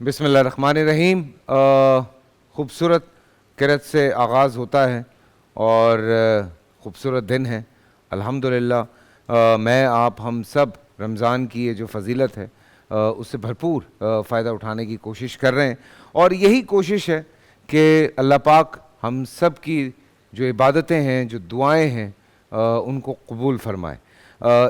بسم اللہ الرحمن الرحیم۔ خوبصورت قرأت سے آغاز ہوتا ہے اور خوبصورت دن ہے الحمدللہ۔ میں آپ ہم سب رمضان کی یہ جو فضیلت ہے اس سے بھرپور فائدہ اٹھانے کی کوشش کر رہے ہیں، اور یہی کوشش ہے کہ اللہ پاک ہم سب کی جو عبادتیں ہیں، جو دعائیں ہیں، ان کو قبول فرمائے۔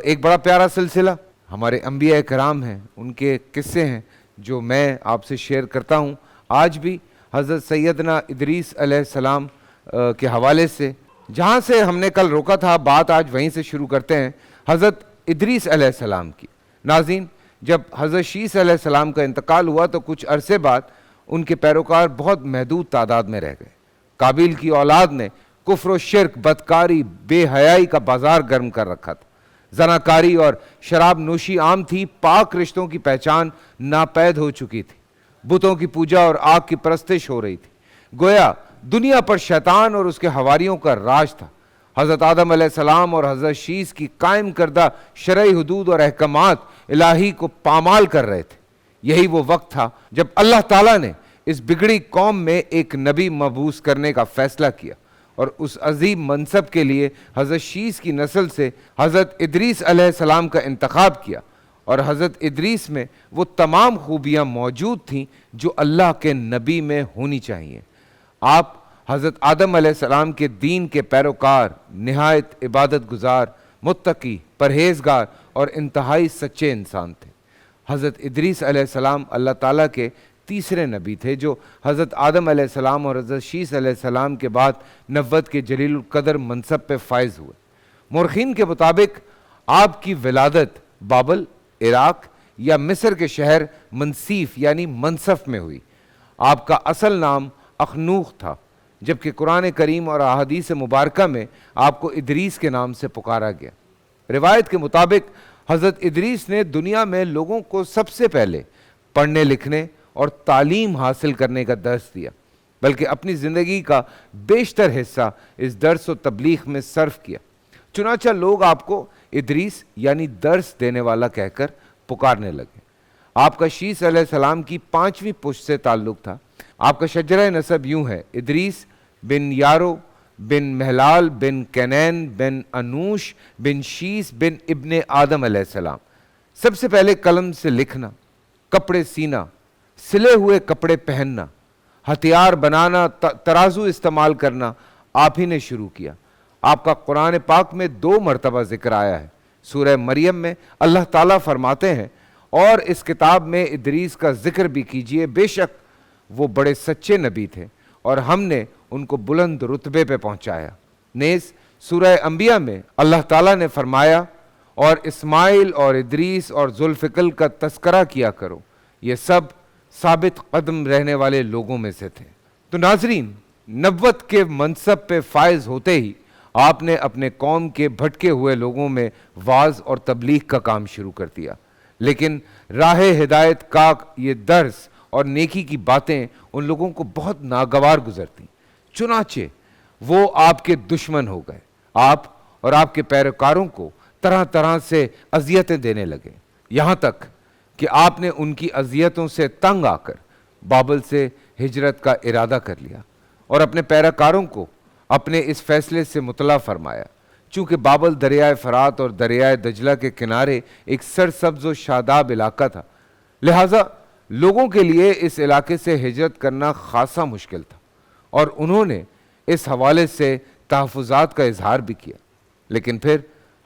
ایک بڑا پیارا سلسلہ ہمارے انبیاء کرام ہیں، ان کے قصے ہیں جو میں آپ سے شیئر کرتا ہوں آج بھی حضرت سیدنا ادریس علیہ السلام کے حوالے سے۔ جہاں سے ہم نے کل روکا تھا، بات آج وہیں سے شروع کرتے ہیں، حضرت ادریس علیہ السلام کی۔ ناظرین، جب حضرت شیس علیہ السلام کا انتقال ہوا تو کچھ عرصے بعد ان کے پیروکار بہت محدود تعداد میں رہ گئے۔ قابیل کی اولاد نے کفر و شرک، بدکاری، بے حیائی کا بازار گرم کر رکھا تھا۔ زناکاری اور شراب نوشی عام تھی، پاک رشتوں کی پہچان ناپید ہو چکی تھی، بتوں کی پوجا اور آگ کی پرستش ہو رہی تھی۔ گویا دنیا پر شیطان اور اس کے حواریوں کا راج تھا۔ حضرت آدم علیہ السلام اور حضرت شیس کی قائم کردہ شرعی حدود اور احکامات الہی کو پامال کر رہے تھے۔ یہی وہ وقت تھا جب اللہ تعالیٰ نے اس بگڑی قوم میں ایک نبی مبعوث کرنے کا فیصلہ کیا، اور اس عظیم منصب کے لیے حضرت شیس کی نسل سے حضرت ادریس علیہ السلام کا انتخاب کیا۔ اور حضرت ادریس میں وہ تمام خوبیاں موجود تھیں جو اللہ کے نبی میں ہونی چاہیے۔ آپ حضرت آدم علیہ السلام کے دین کے پیروکار، نہایت عبادت گزار، متقی، پرہیزگار اور انتہائی سچے انسان تھے۔ حضرت ادریس علیہ السلام اللہ تعالیٰ کے تیسرے نبی تھے جو حضرت آدم علیہ السلام اور حضرت شیس علیہ السلام کے بعد نبوت کے جلیل القدر منصب پہ فائز ہوئے۔ مورخین کے مطابق آپ کی ولادت بابل، عراق یا مصر کے شہر منصیف یعنی منصف میں ہوئی۔ آپ کا اصل نام اخنوخ تھا، جبکہ قرآن کریم اور احادیث مبارکہ میں آپ کو ادریس کے نام سے پکارا گیا۔ روایت کے مطابق حضرت ادریس نے دنیا میں لوگوں کو سب سے پہلے پڑھنے لکھنے اور تعلیم حاصل کرنے کا درس دیا، بلکہ اپنی زندگی کا بیشتر حصہ اس درس و تبلیغ میں صرف کیا۔ چنانچہ لوگ آپ کو ادریس یعنی درس دینے والا کہہ کر پکارنے لگے۔ آپ کا شیس علیہ السلام کی 5ویں پشت سے تعلق تھا۔ آپ کا شجرہ نسب یوں ہے: ادریس بن یارو بن مہلال بن کینین بن انوش بن شیس بن ابن آدم علیہ السلام۔ سب سے پہلے قلم سے لکھنا، کپڑے سینا، سلے ہوئے کپڑے پہننا، ہتھیار بنانا، ترازو استعمال کرنا آپ ہی نے شروع کیا۔ آپ کا قرآن پاک میں 2 مرتبہ ذکر آیا ہے۔ سورہ مریم میں اللہ تعالیٰ فرماتے ہیں، اور اس کتاب میں ادریس کا ذکر بھی کیجئے، بے شک وہ بڑے سچے نبی تھے اور ہم نے ان کو بلند رتبے پہ پہنچایا۔ نیز سورہ انبیاء میں اللہ تعالیٰ نے فرمایا، اور اسماعیل اور ادریس اور ذوالفقل کا تذکرہ کیا کرو، یہ سب ثابت قدم رہنے والے لوگوں میں سے تھے۔ تو ناظرین، نبوت کے منصب پہ فائز ہوتے ہی آپ نے اپنے قوم کے بھٹکے ہوئے لوگوں میں وعظ اور تبلیغ کا کام شروع کر دیا، لیکن راہ ہدایت کا یہ درس اور نیکی کی باتیں ان لوگوں کو بہت ناگوار گزرتیں۔ چنانچہ وہ آپ کے دشمن ہو گئے، آپ اور آپ کے پیروکاروں کو طرح طرح سے اذیتیں دینے لگے، یہاں تک کہ آپ نے ان کی اذیتوں سے تنگ آ کر بابل سے ہجرت کا ارادہ کر لیا، اور اپنے پیروکاروں کو اپنے اس فیصلے سے مطلع فرمایا۔ چونکہ بابل دریائے فرات اور دریائے دجلہ کے کنارے ایک سرسبز و شاداب علاقہ تھا، لہٰذا لوگوں کے لیے اس علاقے سے ہجرت کرنا خاصا مشکل تھا، اور انہوں نے اس حوالے سے تحفظات کا اظہار بھی کیا۔ لیکن پھر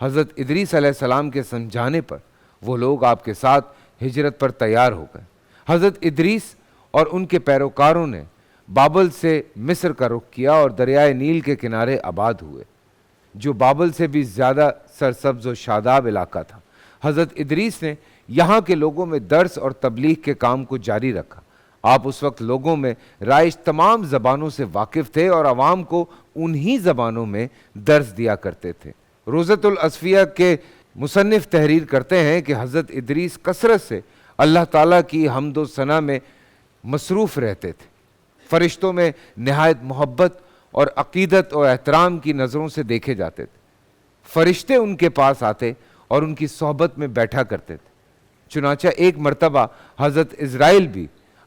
حضرت ادریس علیہ السلام کے سمجھانے پر وہ لوگ آپ کے ساتھ ہجرت پر تیار ہو گئے۔ حضرت ادریس اور ان کے پیروکاروں نے بابل سے مصر کا رخ کیا اور دریائے نیل کے کنارے آباد ہوئے، جو بابل سے بھی زیادہ سرسبز و شاداب علاقہ تھا۔ حضرت ادریس نے یہاں کے لوگوں میں درس اور تبلیغ کے کام کو جاری رکھا۔ آپ اس وقت لوگوں میں رائج تمام زبانوں سے واقف تھے اور عوام کو انہی زبانوں میں درس دیا کرتے تھے۔ روضۃ الاصفیہ کے مصنف تحریر کرتے ہیں کہ حضرت ادریس کثرت سے اللہ تعالیٰ کی حمد و ثنا میں مصروف رہتے تھے۔ فرشتوں میں نہایت محبت اور عقیدت اور احترام کی نظروں سے دیکھے جاتے تھے۔ فرشتے ان کے پاس آتے اور ان کی صحبت میں بیٹھا کرتے تھے۔ چنانچہ ایک مرتبہ حضرت اسرائیل بھی